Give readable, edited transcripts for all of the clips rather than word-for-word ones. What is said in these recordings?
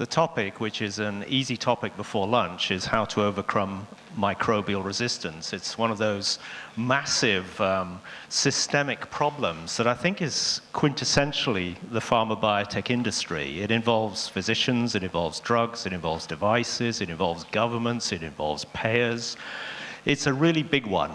the topic, which is an easy topic before lunch, is how to overcome microbial resistance. It's one of those massive systemic problems that I think is quintessentially the pharma biotech industry. It involves physicians, it involves drugs, it involves devices, it involves governments, it involves payers. It's a really big one.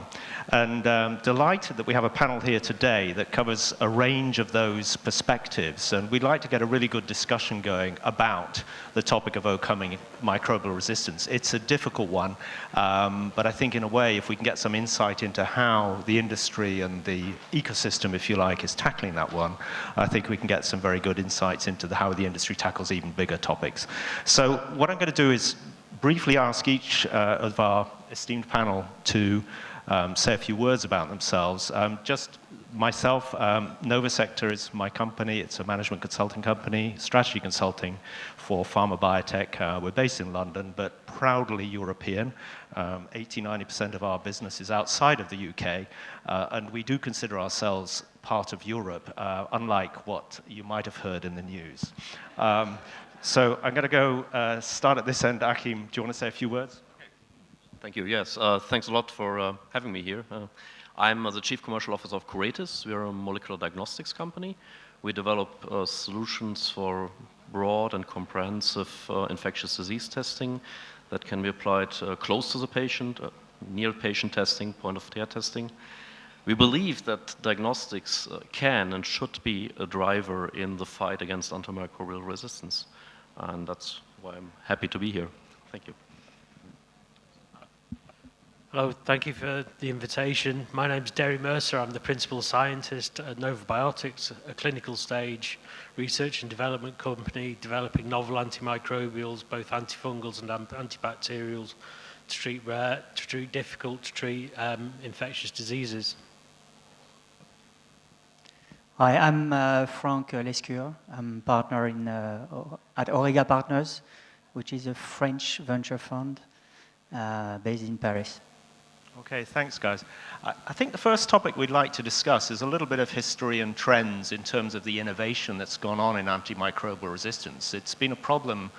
And delighted that we have a panel here today that covers a range of those perspectives. And we'd like to get a really good discussion going about the topic of overcoming microbial resistance. It's a difficult one, but I think in a way, if we can get some insight into how the industry and the ecosystem, if you like, is tackling that one, I think we can get some very good insights into how the industry tackles even bigger topics. So what I'm going to do is briefly ask each of our esteemed panel to say a few words about themselves. Just myself, Novasecta is my company. It's a management consulting company, strategy consulting for pharma biotech. We're based in London, but proudly European. 80–90% of our business is outside of the UK, and we do consider ourselves part of Europe, unlike what you might have heard in the news. So I'm going to go start at this end. Achim, do you want to say a few words? Thank you. Yes, thanks a lot for having me here. I'm the Chief Commercial Officer of Curetis. We are a molecular diagnostics company. We develop solutions for broad and comprehensive infectious disease testing that can be applied close to the patient, near patient testing, point of care testing. We believe that diagnostics can and should be a driver in the fight against antimicrobial resistance. And that's why I'm happy to be here. Thank you. Hello, thank you for the invitation. My name is Derry Mercer. I'm the principal scientist at NovaBiotics, a clinical stage research and development company developing novel antimicrobials, both antifungals and antibacterials, to treat rare, difficult to treat infectious diseases. Hi, I'm Franck Lescure. I'm partner at Auriga Partners, which is a French venture fund based in Paris. Okay, thanks, guys. I think the first topic we'd like to discuss is a little bit of history and trends in terms of the innovation that's gone on in antimicrobial resistance. It's been a problem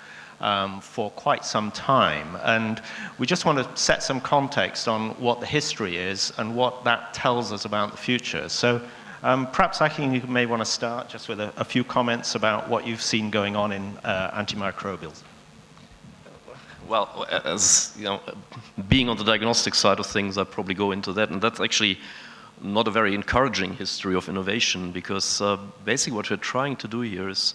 for quite some time, and we just want to set some context on what the history is and what that tells us about the future. So perhaps, Achim, you may want to start just with a few comments about what you've seen going on in antimicrobials. Well, as you know, being on the diagnostic side of things, I probably go into that, and that's actually not a very encouraging history of innovation, because basically what we're trying to do here is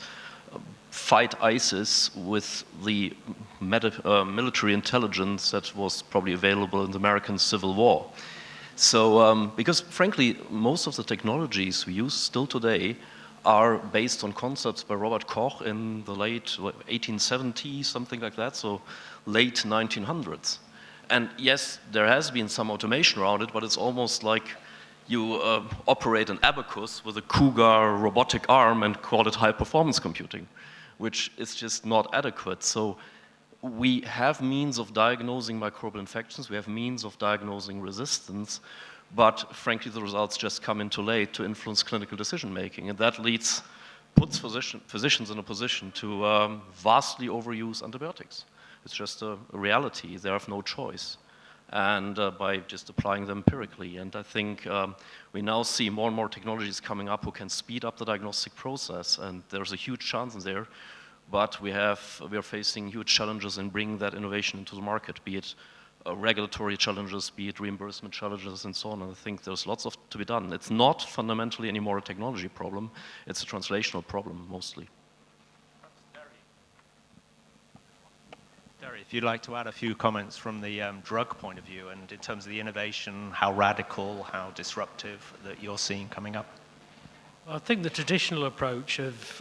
fight ISIS with the military intelligence that was probably available in the American Civil War. So, because frankly, most of the technologies we use still today are based on concepts by Robert Koch in the late 1870s, something like that, so late 1900s. And yes, there has been some automation around it, but it's almost like you operate an abacus with a Cougar robotic arm and call it high-performance computing, which is just not adequate. So we have means of diagnosing microbial infections, we have means of diagnosing resistance, but frankly, the results just come in too late to influence clinical decision-making, and that puts physicians in a position to vastly overuse antibiotics. It's just a reality. They have no choice, and by just applying them empirically. And I think we now see more and more technologies coming up who can speed up the diagnostic process, and there's a huge chance in there, but we are facing huge challenges in bringing that innovation into the market, be it regulatory challenges, be it reimbursement challenges, and so on. And I think there's lots to be done. It's not fundamentally anymore a technology problem, it's a translational problem mostly. Derry, if you'd like to add a few comments from the drug point of view, and in terms of the innovation, how radical, how disruptive that you're seeing coming up. I think the traditional approach of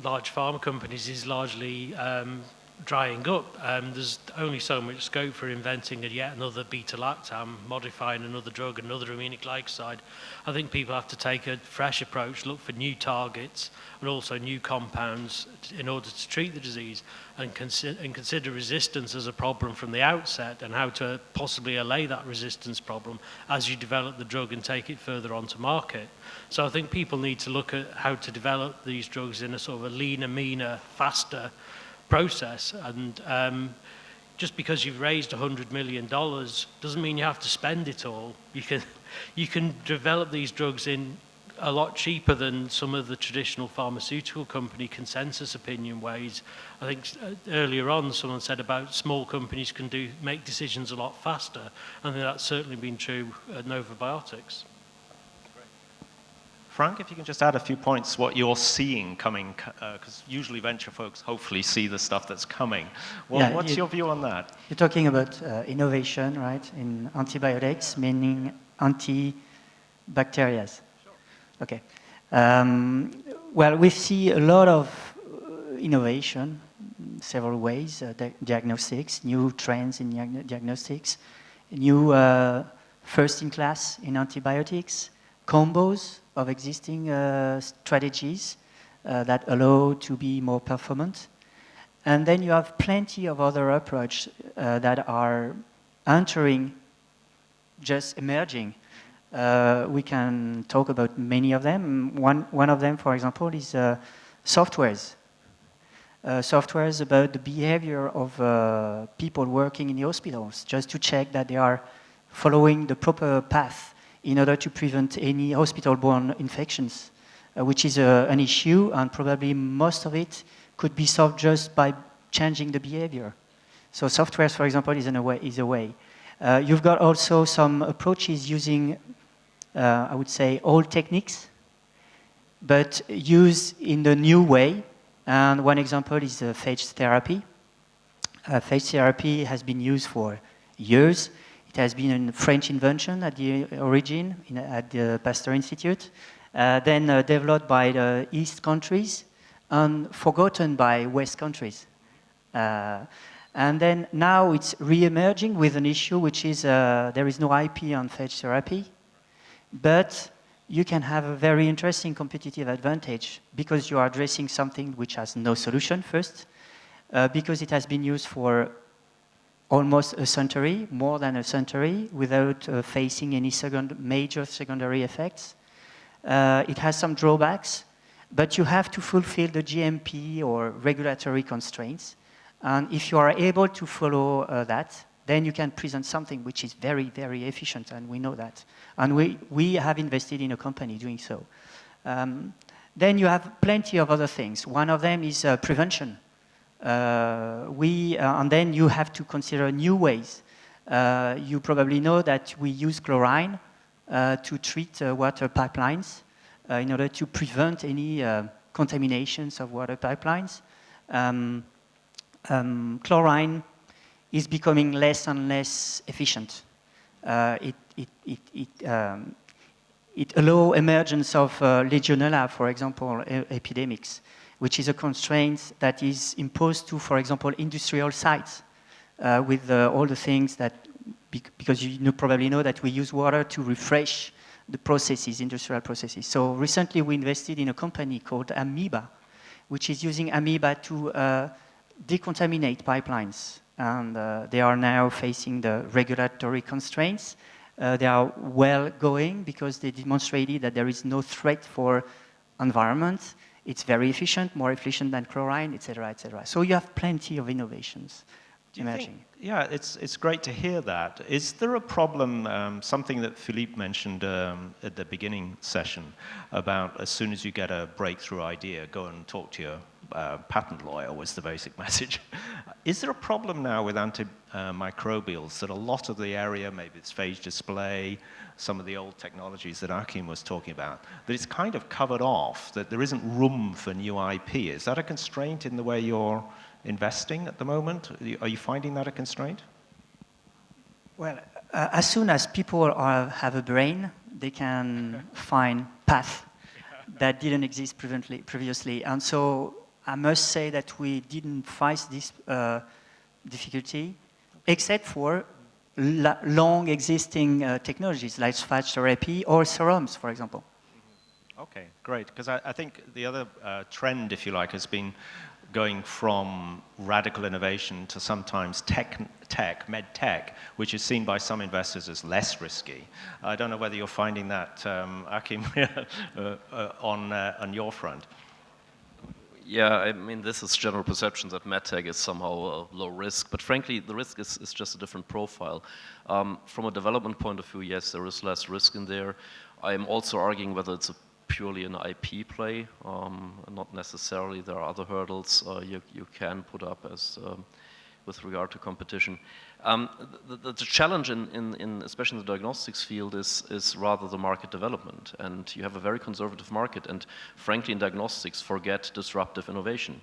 large pharma companies is largely drying up. There's only so much scope for inventing yet another beta-lactam, modifying another drug, another aminoglycoside. I think people have to take a fresh approach, look for new targets and also new compounds in order to treat the disease, and consider resistance as a problem from the outset, and how to possibly allay that resistance problem as you develop the drug and take it further onto market. So I think people need to look at how to develop these drugs in a sort of a leaner, meaner, faster process. And just because you've raised $100 million doesn't mean you have to spend it all. You can develop these drugs in a lot cheaper than some of the traditional pharmaceutical company consensus opinion ways. I think earlier on someone said about small companies can make decisions a lot faster. I think that's certainly been true at NovaBiotics. Franck, if you can just add a few points, what you're seeing coming, because usually venture folks hopefully see the stuff that's coming. Well, yeah, what's your view on that? You're talking about innovation, right, in antibiotics, meaning antibacterials. Sure. Okay. Well, we see a lot of innovation, several ways, diagnostics, new trends in diagnostics, new first-in-class in antibiotics, combos of existing strategies that allow to be more performant. And then you have plenty of other approaches that are entering, just emerging. We can talk about many of them. One of them, for example, is softwares. Softwares about the behavior of people working in the hospitals, just to check that they are following the proper path in order to prevent any hospital-borne infections, which is an issue, and probably most of it could be solved just by changing the behavior. So softwares, for example, is a way. You've got also some approaches using, I would say, old techniques, but used in the new way. And one example is phage therapy. Phage therapy has been used for years. It has been a French invention at the origin at the Pasteur Institute, then developed by the East countries and forgotten by West countries. And then now it's re-emerging with an issue which is there is no IP on phage therapy, but you can have a very interesting competitive advantage because you are addressing something which has no solution first, because it has been used for almost a century, more than a century, without facing any major secondary effects. It has some drawbacks, but you have to fulfill the GMP or regulatory constraints. And if you are able to follow that, then you can present something which is very, very efficient, and we know that. And we have invested in a company doing so. Then you have plenty of other things. One of them is prevention. And then you have to consider new ways. You probably know that we use chlorine to treat water pipelines in order to prevent any contaminations of water pipelines. Chlorine is becoming less and less efficient. It allows emergence of Legionella, for example, epidemics, which is a constraint that is imposed to, for example, industrial sites with all the things that, because you probably know that we use water to refresh the processes, industrial processes. So recently we invested in a company called Amoeba, which is using amoeba to decontaminate pipelines. And they are now facing the regulatory constraints. They are well going because they demonstrated that there is no threat for environment. It's very efficient, more efficient than chlorine, et cetera, et cetera. So you have plenty of innovations emerging. Yeah, it's great to hear that. Is there a problem, something that Philippe mentioned at the beginning session, about as soon as you get a breakthrough idea, go and talk to your patent lawyer, was the basic message. Is there a problem now with antimicrobials that a lot of the area, maybe it's phage display, some of the old technologies that Achim was talking about, that it's kind of covered off, that there isn't room for new IP? Is that a constraint in the way you're investing at the moment? Are you finding that a constraint? Well, as soon as people have a brain, they can find paths that didn't exist previously. And so I must say that we didn't face this difficulty, except for long existing technologies like phage therapy or serums, for example. Okay, great. Because I think the other trend, if you like, has been going from radical innovation to sometimes med tech, which is seen by some investors as less risky. I don't know whether you're finding that, Achim, on your front. Yeah, I mean, this is general perception that medtech is somehow low risk, but frankly, the risk is just a different profile. From a development point of view, yes, there is less risk in there. I am also arguing whether it's purely an IP play, not necessarily. There are other hurdles you can put up as with regard to competition. The challenge in especially in the diagnostics field is rather the market development, and you have a very conservative market, and frankly in diagnostics, forget disruptive innovation.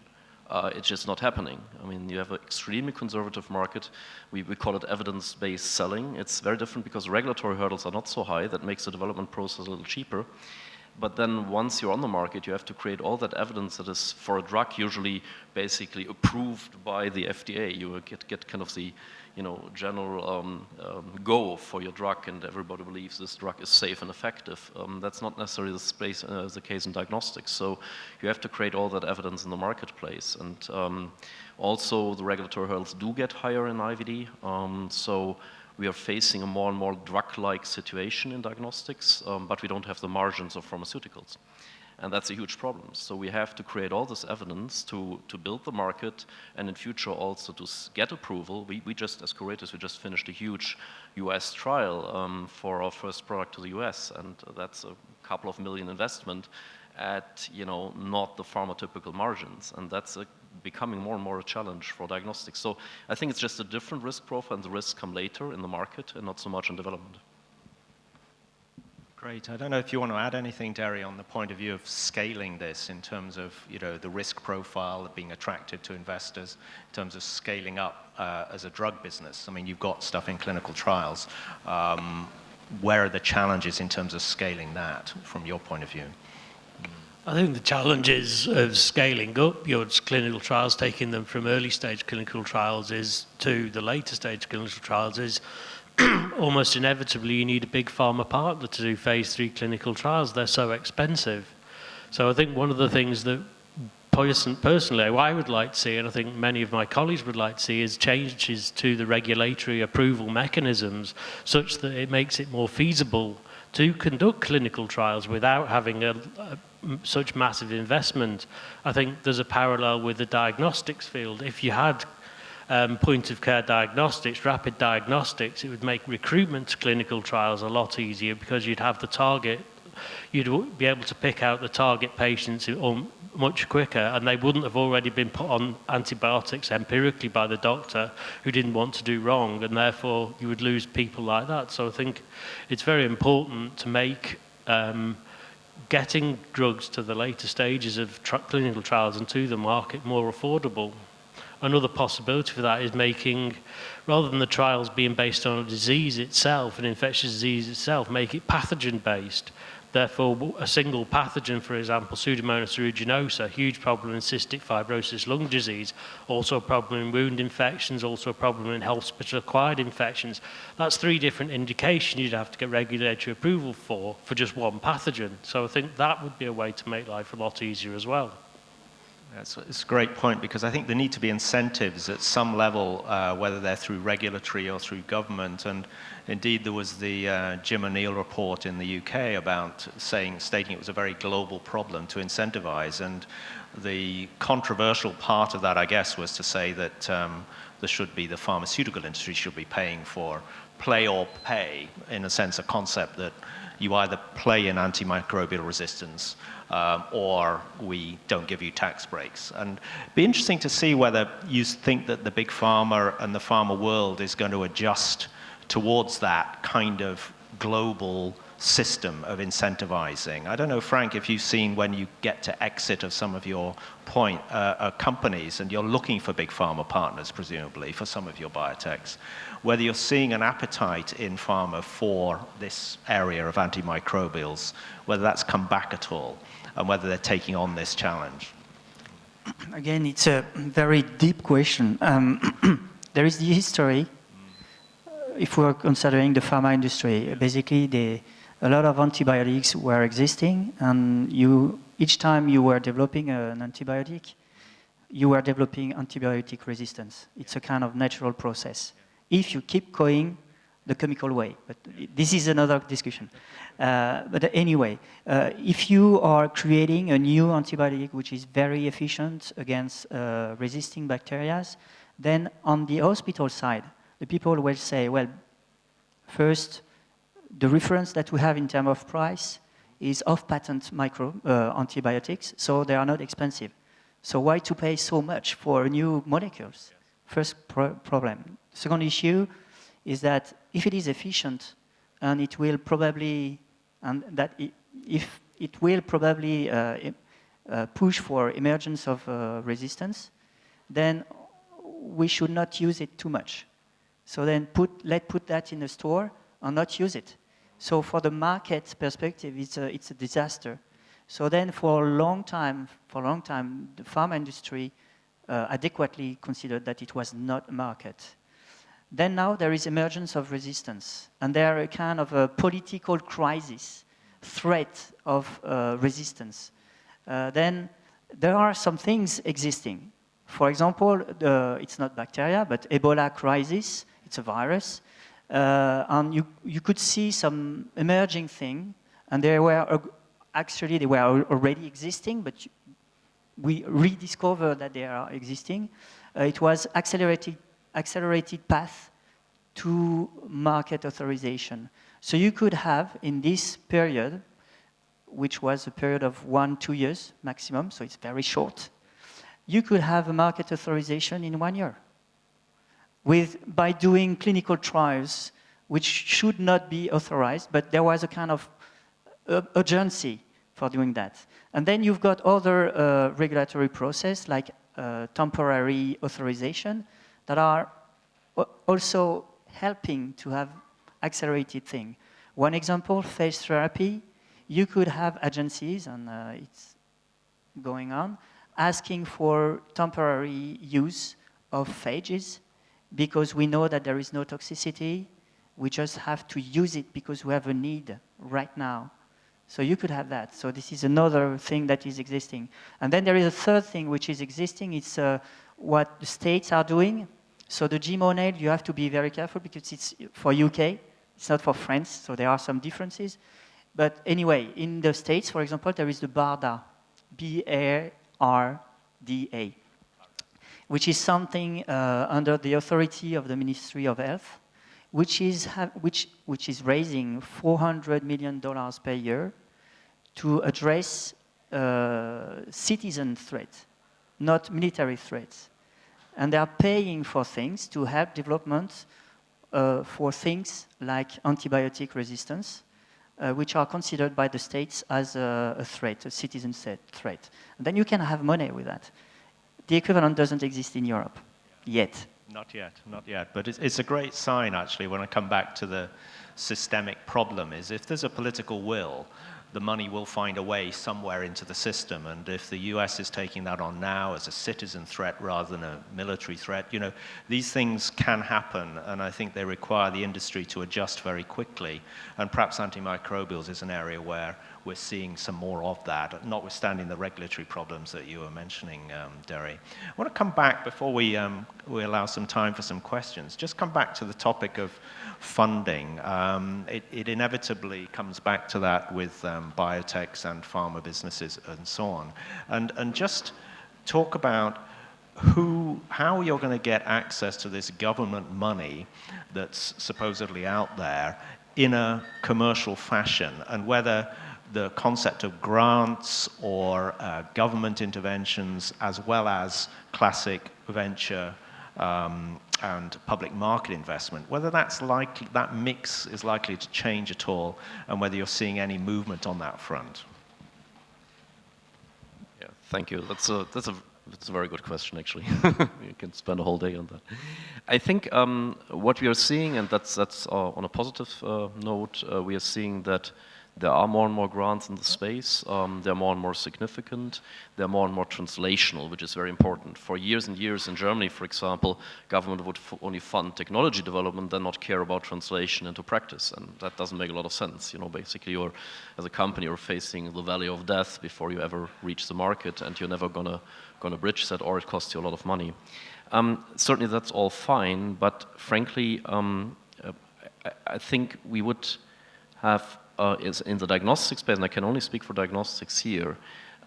It's just not happening. I mean, you have an extremely conservative market. We call it evidence-based selling. It's very different because regulatory hurdles are not so high. That makes the development process a little cheaper. But then once you're on the market, you have to create all that evidence that is for a drug usually basically approved by the FDA. You get kind of the general go for your drug, and everybody believes this drug is safe and effective. That's not necessarily the case in diagnostics. So you have to create all that evidence in the marketplace. And also the regulatory hurdles do get higher in IVD. So we are facing a more and more drug-like situation in diagnostics, but we don't have the margins of pharmaceuticals. And that's a huge problem. So we have to create all this evidence to build the market, and in future also to get approval. We just, as Curetis, we just finished a huge US trial for our first product to the US, and that's a couple of million investment at, not the pharmaceutical margins. And that's becoming more and more a challenge for diagnostics. So I think it's just a different risk profile, and the risks come later in the market and not so much in development. Great. I don't know if you want to add anything, Derry, on the point of view of scaling this in terms of the risk profile of being attractive to investors, in terms of scaling up as a drug business. I mean, you've got stuff in clinical trials. Where are the challenges in terms of scaling that from your point of view? I think the challenges of scaling up your clinical trials, taking them from early stage clinical trials to the later stage clinical trials is almost inevitably you need a big pharma partner to do phase 3 clinical trials. They're so expensive. So I think one of the things that personally I would like to see, and I think many of my colleagues would like to see, is changes to the regulatory approval mechanisms such that it makes it more feasible to conduct clinical trials without having such massive investment. I think there's a parallel with the diagnostics field. If you had point-of-care diagnostics, rapid diagnostics, it would make recruitment to clinical trials a lot easier because you'd have the target, you'd be able to pick out the target patients much quicker, and they wouldn't have already been put on antibiotics empirically by the doctor who didn't want to do wrong, and therefore you would lose people like that. So I think it's very important to make getting drugs to the later stages of clinical trials and to the market more affordable. Another possibility for that is making, rather than the trials being based on a disease itself, an infectious disease itself, make it pathogen-based. Therefore, a single pathogen, for example, Pseudomonas aeruginosa, huge problem in cystic fibrosis lung disease, also a problem in wound infections, also a problem in hospital-acquired infections. That's 3 different indications you'd have to get regulatory approval for just one pathogen. So I think that would be a way to make life a lot easier as well. It's a great point, because I think there need to be incentives at some level, whether they're through regulatory or through government. And indeed, there was the Jim O'Neill report in the UK about stating it was a very global problem to incentivize. And the controversial part of that, I guess, was to say that the pharmaceutical industry should be paying for play or pay, in a sense, a concept that you either play in antimicrobial resistance or we don't give you tax breaks. And it'd be interesting to see whether you think that the big pharma and the pharma world is going to adjust towards that kind of global system of incentivizing. I don't know, Frank, if you've seen when you get to exit of some of your companies and you're looking for big pharma partners, presumably, for some of your biotechs, whether you're seeing an appetite in pharma for this area of antimicrobials, whether that's come back at all, and whether they're taking on this challenge. Again, it's a very deep question. There is the history. If we're considering the pharma industry, basically a lot of antibiotics were existing, and each time you were developing an antibiotic, you were developing antibiotic resistance. It's a kind of natural process. If you keep going, the chemical way. But this is another discussion. But anyway, if you are creating a new antibiotic which is very efficient against resisting bacteria, then on the hospital side, the people will say, well, first, the reference that we have in terms of price is off-patent antibiotics, so they are not expensive. So why to pay so much for new molecules? First problem. Second issue is that if it is efficient, and it will probably, if it will probably push for emergence of resistance, then we should not use it too much. So then let's put that in a store and not use it. So for the market perspective, it's a disaster. So then for a long time, the pharma industry adequately considered that it was not a market. Then now there is emergence of resistance, and there are a kind of a political crisis, threat of resistance. Then there are some things existing. For example, it's not bacteria, but Ebola crisis, it's a virus. And you could see some emerging thing, and they were already existing, but we rediscovered that they are existing. It was accelerated path to market authorization. So you could have, in this period, which was a period of 1-2 years maximum, so it's very short, you could have a market authorization in 1 year by doing clinical trials which should not be authorized, but there was a kind of urgency for doing that. And then you've got other regulatory process like temporary authorization that are also helping to have accelerated thing. One example, phage therapy, you could have agencies, and it's going on, asking for temporary use of phages because we know that there is no toxicity. We just have to use it because we have a need right now. So you could have that. So this is another thing that is existing. And then there is a third thing which is existing. It's what the states are doing. So the GMO nail, you have to be very careful because it's for UK. It's not for France, so there are some differences. But anyway, in the States, for example, there is the BARDA, B-A-R-D-A, which is something under the authority of the Ministry of Health, which is raising $400 million per year to address citizen threats, not military threats. And they are paying for things to help development for things like antibiotic resistance, which are considered by the states as a threat, a citizen threat. And then you can have money with that. The equivalent doesn't exist in Europe yet. Not yet. But it's a great sign, actually, when I come back to the systemic problem, is if there's a political will, the money will find a way somewhere into the system. And if the US is taking that on now as a citizen threat rather than a military threat, you know, these things can happen. And I think they require the industry to adjust very quickly. And perhaps antimicrobials is an area where we're seeing some more of that, notwithstanding the regulatory problems that you were mentioning, Derry. I want to come back before we allow some time for some questions. Just come back to the topic of funding. It inevitably comes back to that with biotechs and pharma businesses and so on. And just talk about how you're going to get access to this government money that's supposedly out there in a commercial fashion, and whether the concept of grants or government interventions, as well as classic venture and public market investment, whether that mix is likely to change at all, and whether you're seeing any movement on that front. Yeah, thank you. That's a very good question, actually. You can spend a whole day on that. I think what we are seeing, and that's on a positive note, we are seeing that there are more and more grants in the space. They're more and more significant. They're more and more translational, which is very important. For years and years in Germany, for example, government would only fund technology development and not care about translation into practice. And that doesn't make a lot of sense. You know, basically, as a company, you're facing the valley of death before you ever reach the market, and you're never gonna bridge that, or it costs you a lot of money. Certainly, that's all fine, but frankly, I think we would have, is in the diagnostic space, and I can only speak for diagnostics here,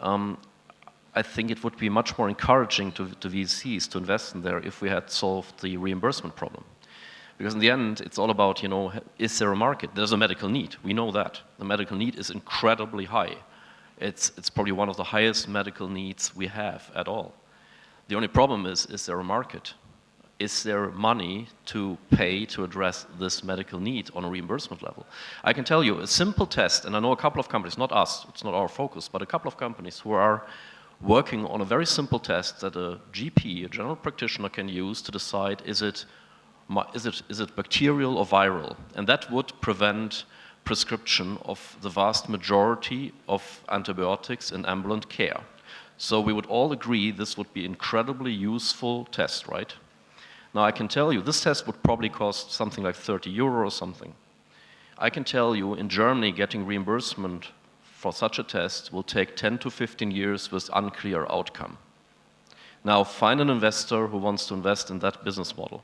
I think it would be much more encouraging to VCs to invest in there if we had solved the reimbursement problem. Because in the end, it's all about, you know, is there a market? There's a medical need. We know that. The medical need is incredibly high. It's probably one of the highest medical needs we have at all. The only problem is there a market? Is there money to pay to address this medical need on a reimbursement level? I can tell you, a simple test, and I know a couple of companies, not us, it's not our focus, but a couple of companies who are working on a very simple test that a GP, a general practitioner, can use to decide is it bacterial or viral? And that would prevent prescription of the vast majority of antibiotics in ambulant care. So we would all agree this would be an incredibly useful test, right? Now I can tell you, this test would probably cost something like 30 euro or something. I can tell you, in Germany, getting reimbursement for such a test will take 10 to 15 years with unclear outcome. Now find an investor who wants to invest in that business model.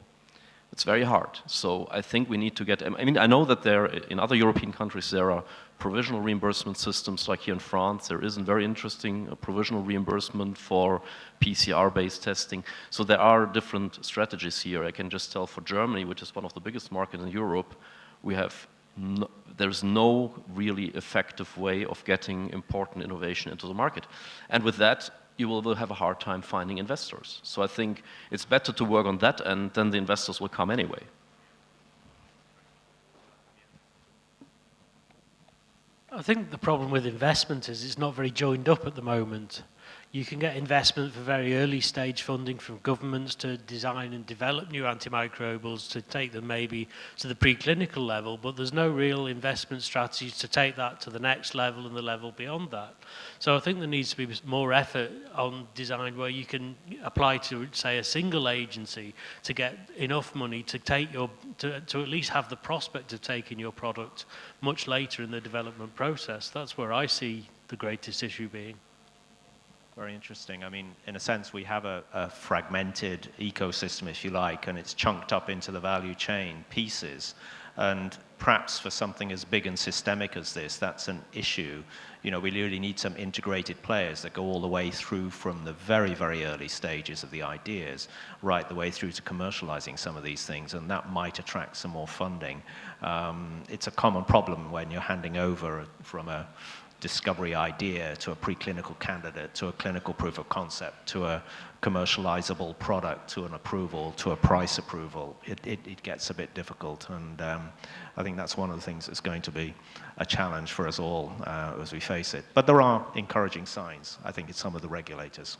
It's very hard. So I think we need to get, I mean, I know that there, in other European countries, there are provisional reimbursement systems, like here in France, there is a very interesting provisional reimbursement for PCR-based testing. So there are different strategies here. I can just tell for Germany, which is one of the biggest markets in Europe, we have there's no really effective way of getting important innovation into the market. And with that, you will have a hard time finding investors. So I think it's better to work on that, and then the investors will come anyway. I think the problem with investment is it's not very joined up at the moment. You can get investment for very early stage funding from governments to design and develop new antimicrobials to take them maybe to the preclinical level, but there's no real investment strategies to take that to the next level and the level beyond that. So I think there needs to be more effort on design where you can apply to, say, a single agency to get enough money to take your, to at least have the prospect of taking your product much later in the development process. That's where I see the greatest issue being. Very interesting. I mean, in a sense, we have a fragmented ecosystem, if you like, and it's chunked up into the value chain pieces. And perhaps for something as big and systemic as this, that's an issue. You know, we really need some integrated players that go all the way through from the very, very early stages of the ideas, right the way through to commercializing some of these things, and that might attract some more funding. It's a common problem when you're handing over from a discovery idea to a preclinical candidate, to a clinical proof of concept, to a commercializable product, to an approval, to a price approval. It gets a bit difficult, and I think that's one of the things that's going to be a challenge for us all as we face it. But there are encouraging signs, I think, in some of the regulators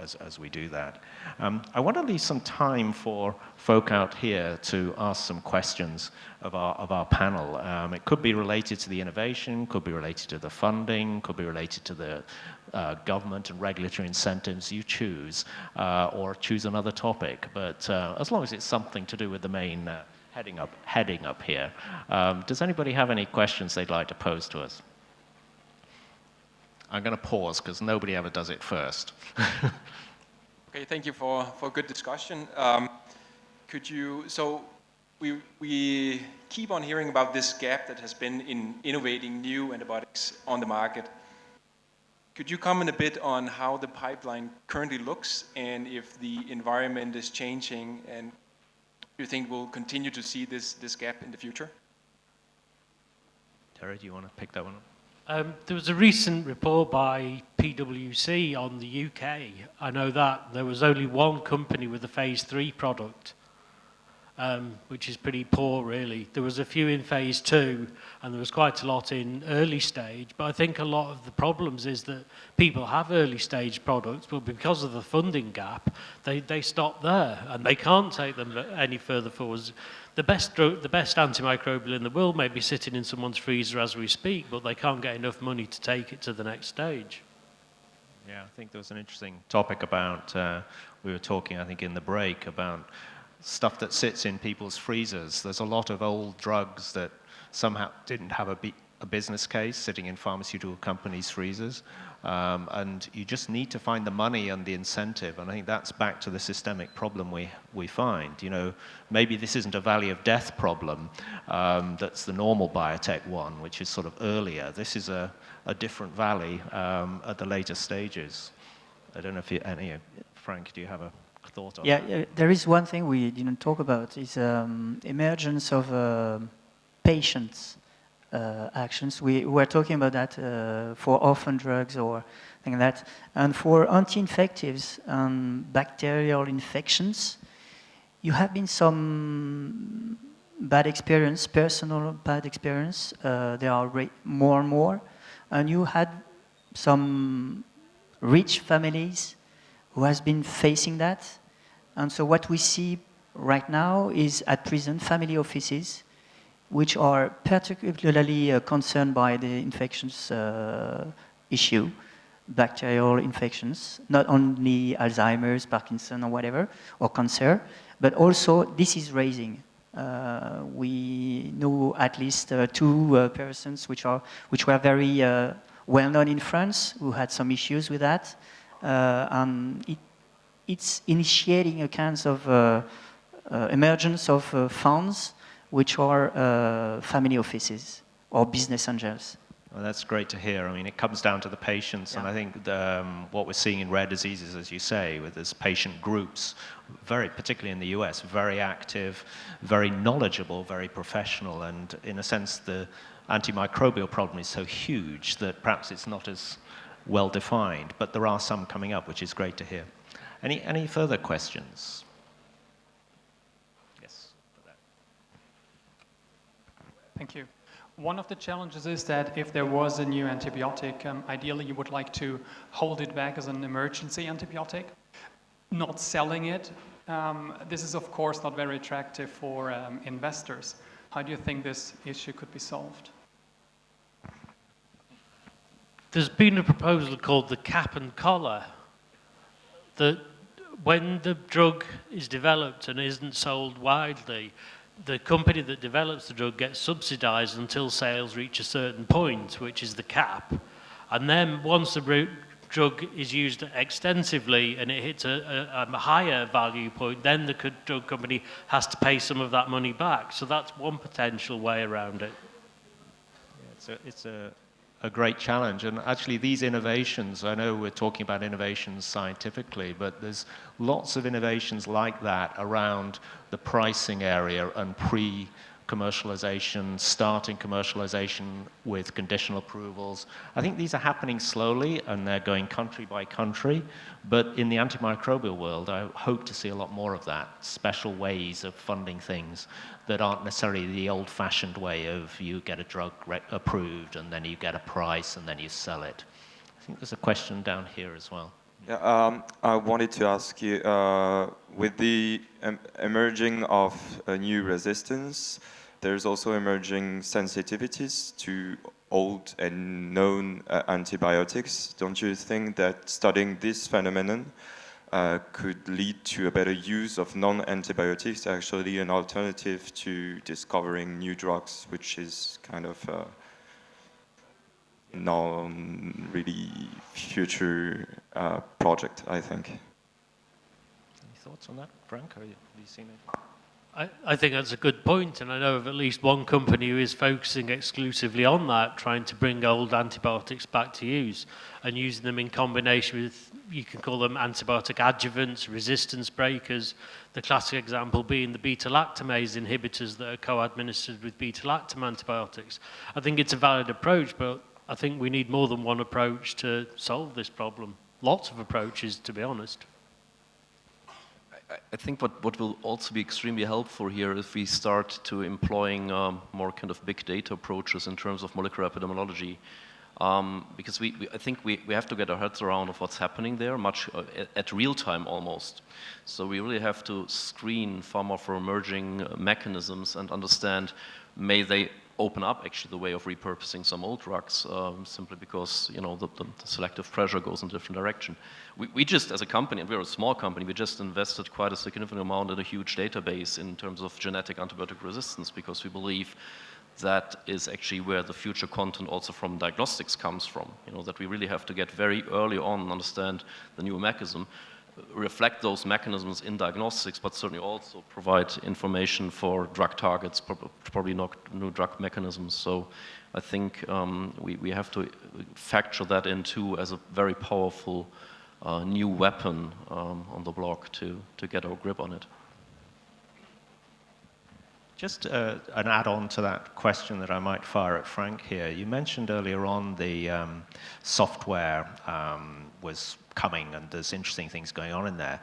as we do that. I want to leave some time for folk out here to ask some questions of our panel. It could be related to the innovation, could be related to the funding, could be related to the government and regulatory incentives. You choose, or choose another topic. But as long as it's something to do with the main heading up here. Does anybody have any questions they'd like to pose to us? I'm going to pause because nobody ever does it first. Okay, thank you for good discussion. Could you, so we keep on hearing about this gap that has been in innovating new antibiotics on the market. Could you comment a bit on how the pipeline currently looks and if the environment is changing, and do you think we'll continue to see this gap in the future? Derry, do you want to pick that one up? There was a recent report by PwC on the UK. I know that there was only one company with a phase 3 product, which is pretty poor, really. There was a few in phase 2, and there was quite a lot in early stage. But I think a lot of the problems is that people have early stage products, but because of the funding gap, they stop there, and they can't take them any further forward. The best antimicrobial in the world may be sitting in someone's freezer as we speak, but they can't get enough money to take it to the next stage. Yeah, I think there was an interesting topic about, we were talking, I think, in the break about stuff that sits in people's freezers. There's a lot of old drugs that somehow didn't have a business case sitting in pharmaceutical companies' freezers, and you just need to find the money and the incentive. And I think that's back to the systemic problem we find. You know, maybe this isn't a valley of death problem. That's the normal biotech one, which is sort of earlier. This is a different valley at the later stages. I don't know if Frank, do you have a thought on that? Yeah, there is one thing we didn't talk about, is emergence of patients' actions. We were talking about that for orphan drugs or things like that. And for anti-infectives and bacterial infections, you have been some bad experience, personal bad experience. There are more and more. And you had some rich families who has been facing that. And so what we see right now is at present family offices which are particularly concerned by the infections issue, bacterial infections, not only Alzheimer's, Parkinson or whatever, or cancer, but also this is raising. We know at least two persons which were very well known in France who had some issues with that. And it's initiating a kind of emergence of funds which are family offices or business angels. Well, that's great to hear. I mean, it comes down to the patients, and I think what we're seeing in rare diseases, as you say, with these patient groups, particularly in the US, very active, very knowledgeable, very professional, and in a sense, the antimicrobial problem is so huge that perhaps it's not as well defined, but there are some coming up, which is great to hear. Any further questions? Yes. Thank you. One of the challenges is that if there was a new antibiotic, ideally you would like to hold it back as an emergency antibiotic, not selling it. This is of course not very attractive for investors. How do you think this issue could be solved? There's been a proposal called the cap and collar, that when the drug is developed and isn't sold widely, the company that develops the drug gets subsidized until sales reach a certain point, which is the cap. And then once the drug is used extensively and it hits a higher value point, then the drug company has to pay some of that money back. So that's one potential way around it. Yeah, it's a great challenge. And actually these innovations, I know we're talking about innovations scientifically, but there's lots of innovations like that around the pricing area and pre-commercialization, starting commercialization with conditional approvals. I think these are happening slowly and they're going country by country, but in the antimicrobial world, I hope to see a lot more of that, special ways of funding things that aren't necessarily the old-fashioned way of you get a drug approved and then you get a price and then you sell it. I think there's a question down here as well. Yeah, I wanted to ask you, with the emerging of a new resistance, there's also emerging sensitivities to old and known antibiotics. Don't you think that studying this phenomenon could lead to a better use of non-antibiotics, actually an alternative to discovering new drugs, which is kind of non-really future project, I think. Any thoughts on that, Frank? Have you seen it? I think that's a good point, and I know of at least one company who is focusing exclusively on that, trying to bring old antibiotics back to use and using them in combination with, you can call them antibiotic adjuvants, resistance breakers, the classic example being the beta-lactamase inhibitors that are co-administered with beta-lactam antibiotics. I think it's a valid approach, but I think we need more than one approach to solve this problem. Lots of approaches, to be honest. I think what will also be extremely helpful here if we start to employing more kind of big data approaches in terms of molecular epidemiology, because I think we have to get our heads around of what's happening there much at real time almost. So we really have to screen pharma for emerging mechanisms and understand, may they open up actually the way of repurposing some old drugs simply because, you know, the selective pressure goes in a different direction. We just, as a company, and we're a small company, we just invested quite a significant amount in a huge database in terms of genetic antibiotic resistance because we believe that is actually where the future content also from diagnostics comes from. You know, that we really have to get very early on and understand the new mechanism, reflect those mechanisms in diagnostics, but certainly also provide information for drug targets, probably not new drug mechanisms. So I think we have to factor that in too as a very powerful new weapon on the block to get our grip on it. Just an add-on to that question that I might fire at Franck here. You mentioned earlier on the software was coming and there's interesting things going on in there.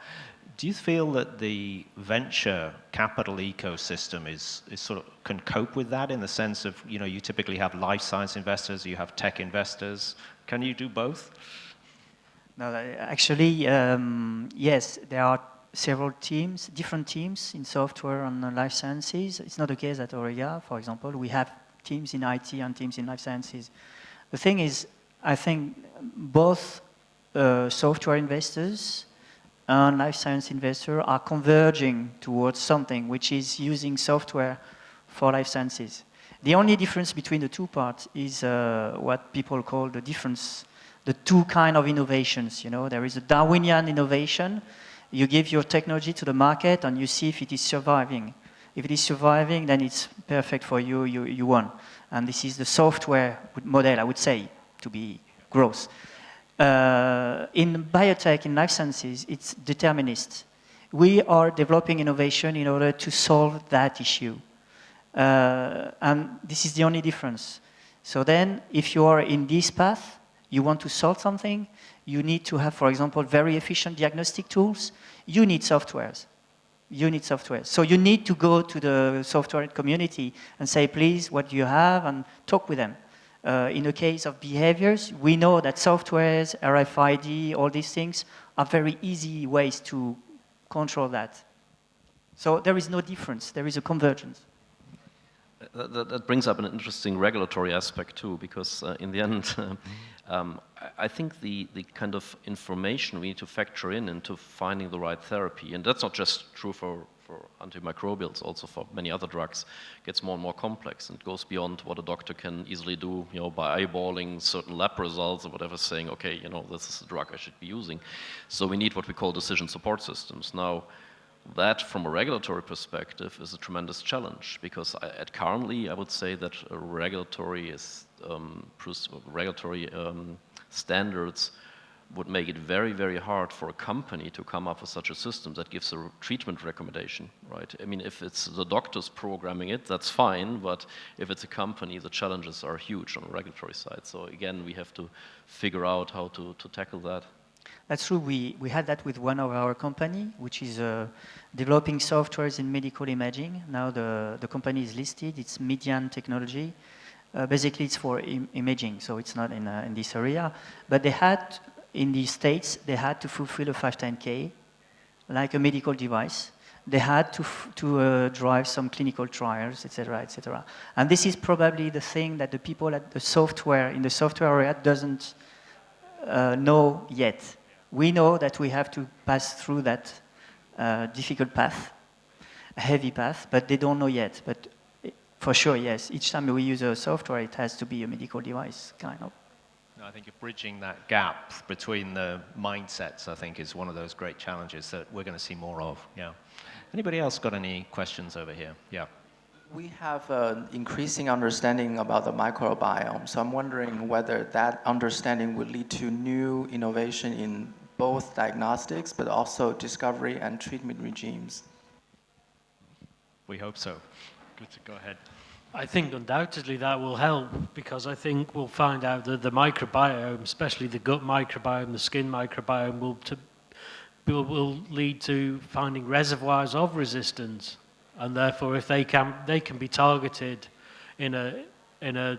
Do you feel that the venture capital ecosystem is sort of can cope with that in the sense of, you know, you typically have life science investors, you have tech investors. Can you do both? No, actually, yes, there are several teams, different teams in software and life sciences. It's not the case at Auriga, for example. We have teams in IT and teams in life sciences. The thing is, I think both software investors and life science investors are converging towards something which is using software for life sciences. The only difference between the two parts is what people call the difference, the two kind of innovations. You know, there is a Darwinian innovation. You give your technology to the market and you see if it is surviving. If it is surviving, then it's perfect for you, you won. And this is the software model, I would say, to be gross. In biotech, in life sciences, it's determinist. We are developing innovation in order to solve that issue. And this is the only difference. So then, if you are in this path, you want to solve something, you need to have, for example, very efficient diagnostic tools. You need softwares. You need software. So you need to go to the software community and say, please, what do you have? And talk with them. In the case of behaviors, we know that softwares, RFID, all these things are very easy ways to control that. So there is no difference. There is a convergence. That brings up an interesting regulatory aspect too, because in the end, I think the kind of information we need to factor in into finding the right therapy, and that's not just true for antimicrobials, also for many other drugs, gets more and more complex and goes beyond what a doctor can easily do, you know, by eyeballing certain lab results or whatever, saying, okay, you know, this is the drug I should be using. So we need what we call decision support systems. Now, that, from a regulatory perspective, is a tremendous challenge because currently, I would say that regulatory standards would make it very, very hard for a company to come up with such a system that gives a treatment recommendation, right? I mean, if it's the doctors programming it, that's fine, but if it's a company, the challenges are huge on the regulatory side. So again, we have to figure out how to tackle that. That's true. We had that with one of our company, which is developing softwares in medical imaging. Now the company is listed. It's Median Technology. Basically, it's for imaging, so it's not in this area. But they had, in the States, they had to fulfill a 510K, like a medical device. They had to drive some clinical trials, etc., etc. And this is probably the thing that the people at the software, in the software area, doesn't know yet. We know that we have to pass through that difficult path, a heavy path, but they don't know yet. But for sure, yes, each time we use a software, it has to be a medical device, kind of. I think bridging that gap between the mindsets, I think, is one of those great challenges that we're going to see more of. Yeah. Anybody else got any questions over here? Yeah. We have an increasing understanding about the microbiome, so I'm wondering whether that understanding would lead to new innovation in both diagnostics, but also discovery and treatment regimes. We hope so. Good to go ahead. I think undoubtedly that will help because I think we'll find out that the microbiome, especially the gut microbiome, the skin microbiome, will lead to finding reservoirs of resistance. And therefore, if they can be targeted in a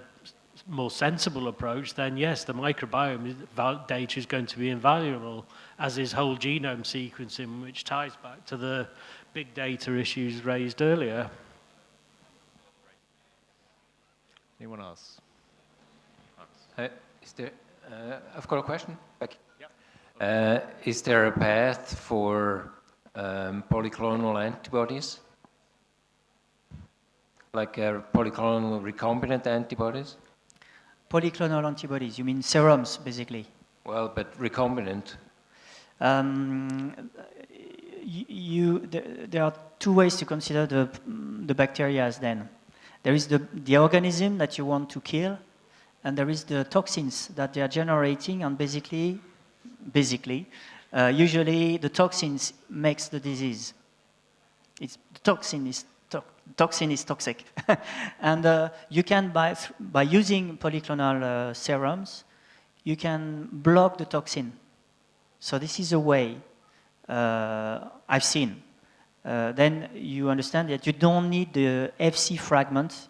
more sensible approach, then yes, the microbiome data is going to be invaluable, as is whole genome sequencing, which ties back to the big data issues raised earlier. Anyone else? I've got a question. Is there a path for polyclonal antibodies? like polyclonal recombinant antibodies? Polyclonal antibodies, you mean serums, basically? Well, but recombinant. There are two ways to consider the bacteria then. There is the organism that you want to kill, and there is the toxins that they are generating, and usually the toxins makes the disease. Toxin is toxic. And you can, by using polyclonal serums, you can block the toxin. So this is a way I've seen. Then you understand that you don't need the FC fragment.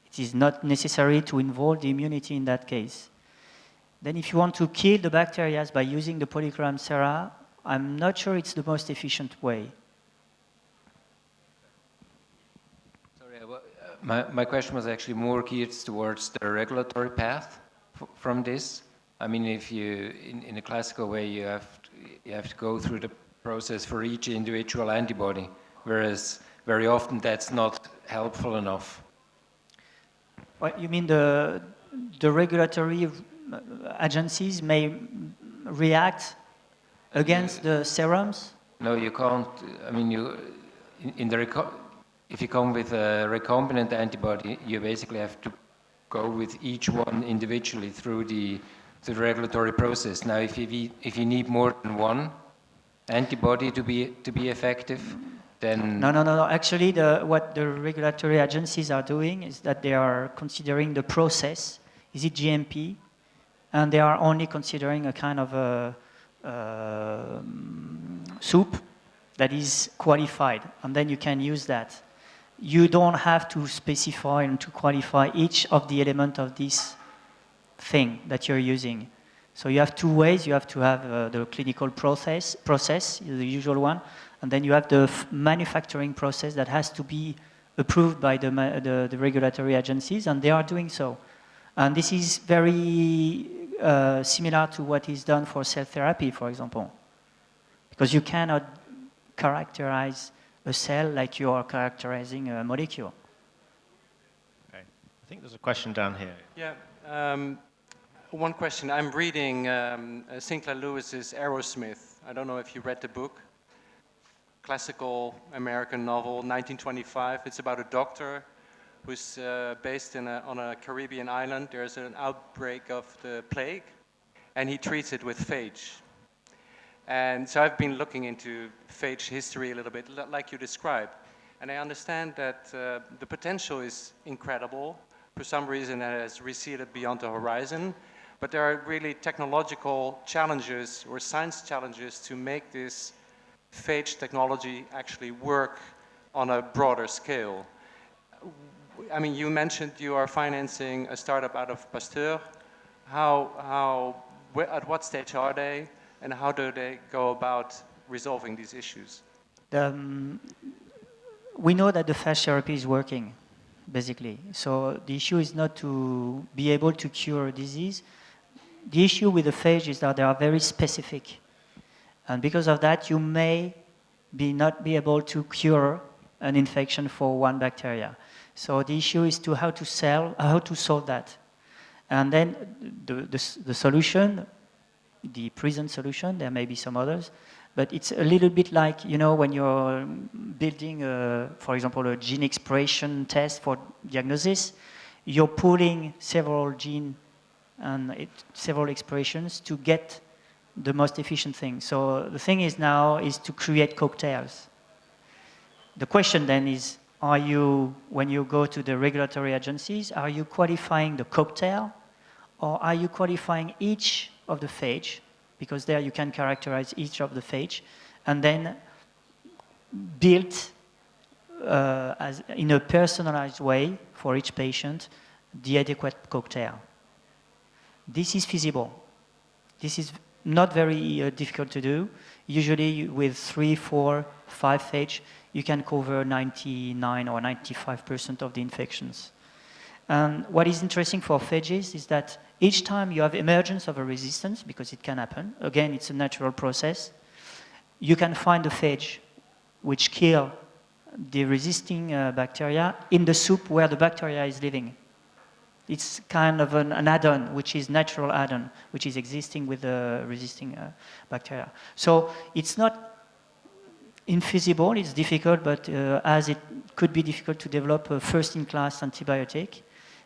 It is not necessary to involve the immunity in that case. Then if you want to kill the bacteria by using the polyclonal sera, I'm not sure it's the most efficient way. My question was actually more geared towards the regulatory path from this. I mean, if you, in a classical way, you have to go through the process for each individual antibody, whereas very often that's not helpful enough. What you mean the regulatory agencies may react against the serums? No, you can't. I mean, if you come with a recombinant antibody, you basically have to go with each one individually through the regulatory process. Now, if you need more than one antibody to be effective, then no. Actually, what the regulatory agencies are doing is that they are considering the process. Is it GMP? And they are only considering a kind of a soup that is qualified, and then you can use that. You don't have to specify and to qualify each of the elements of this thing that you're using. So you have two ways. You have to have the clinical process, the usual one, and then you have the manufacturing process that has to be approved by the regulatory agencies, and they are doing so. And this is very similar to what is done for cell therapy, for example, because you cannot characterize a cell like you are characterizing a molecule. Okay. I think there's a question down here. Yeah. One question. I'm reading Sinclair Lewis's Aerosmith. I don't know if you read the book. Classical American novel, 1925. It's about a doctor who's based on a Caribbean island. There's an outbreak of the plague, and he treats it with phage. And so I've been looking into phage history a little bit, like you described. And I understand that the potential is incredible. For some reason, it has receded beyond the horizon. But there are really technological challenges or science challenges to make this phage technology actually work on a broader scale. I mean, you mentioned you are financing a startup out of Pasteur. At what stage are they? And how do they go about resolving these issues? We know that the phage therapy is working, basically. So the issue is not to be able to cure a disease. The issue with the phage is that they are very specific. And because of that, you may not be able to cure an infection for one bacteria. So the issue is how to solve that. And then the solution, the present solution, there may be some others, but it's a little bit like, when you're building, for example, a gene expression test for diagnosis, you're pulling several genes and several expressions to get the most efficient thing. So the thing is now is to create cocktails. The question then is, when you go to the regulatory agencies, are you qualifying the cocktail, or are you qualifying each of the phage, because there you can characterize each of the phage, and then build in a personalized way for each patient the adequate cocktail. This is feasible. This is not very difficult to do. Usually with 3, 4, 5 phage, you can cover 99 or 95% of the infections. And what is interesting for phages is that each time you have emergence of a resistance, because it can happen, again, it's a natural process, you can find a phage which kill the resisting bacteria in the soup where the bacteria is living. It's kind of an add-on, which is natural add-on, which is existing with the resisting bacteria. So it's not infeasible, it's difficult, but as it could be difficult to develop a first-in-class antibiotic,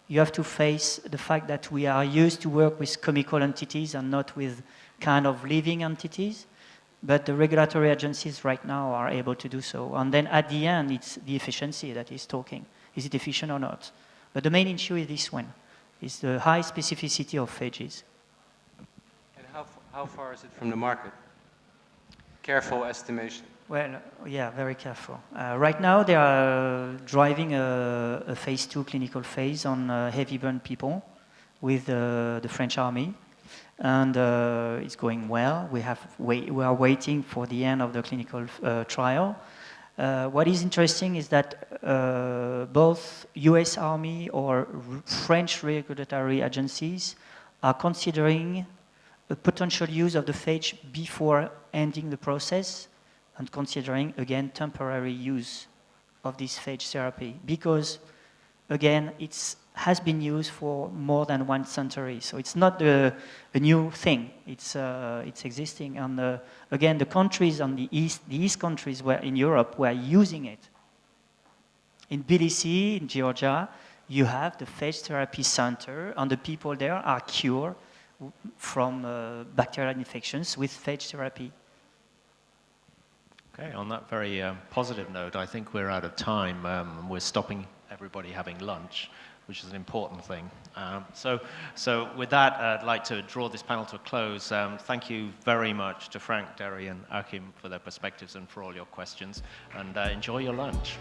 you have to face the fact that we are used to work with chemical entities and not with kind of living entities. But the regulatory agencies right now are able to do so. And then at the end, it's the efficiency that is talking. Is it efficient or not? But the main issue is this one, is the high specificity of phages. And how far is it from the market? Careful estimation. Well, yeah, very careful. Right now, they are driving a phase 2 clinical phase on heavy burn people with the French army. And it's going well. We are waiting for the end of the clinical trial. What is interesting is that both US Army or French regulatory agencies are considering a potential use of the phage before ending the process and considering, again, temporary use of this phage therapy because, again, it has been used for more than 1 century. So it's not a new thing. It's existing. And again, the countries on the east countries in Europe were using it. In Tbilisi, in Georgia, you have the phage therapy center, and the people there are cured from bacterial infections with phage therapy. Okay, on that very positive note, I think we're out of time. We're stopping everybody having lunch, which is an important thing. So with that, I'd like to draw this panel to a close. Thank you very much to Franck, Derry, and Achim for their perspectives and for all your questions. And enjoy your lunch.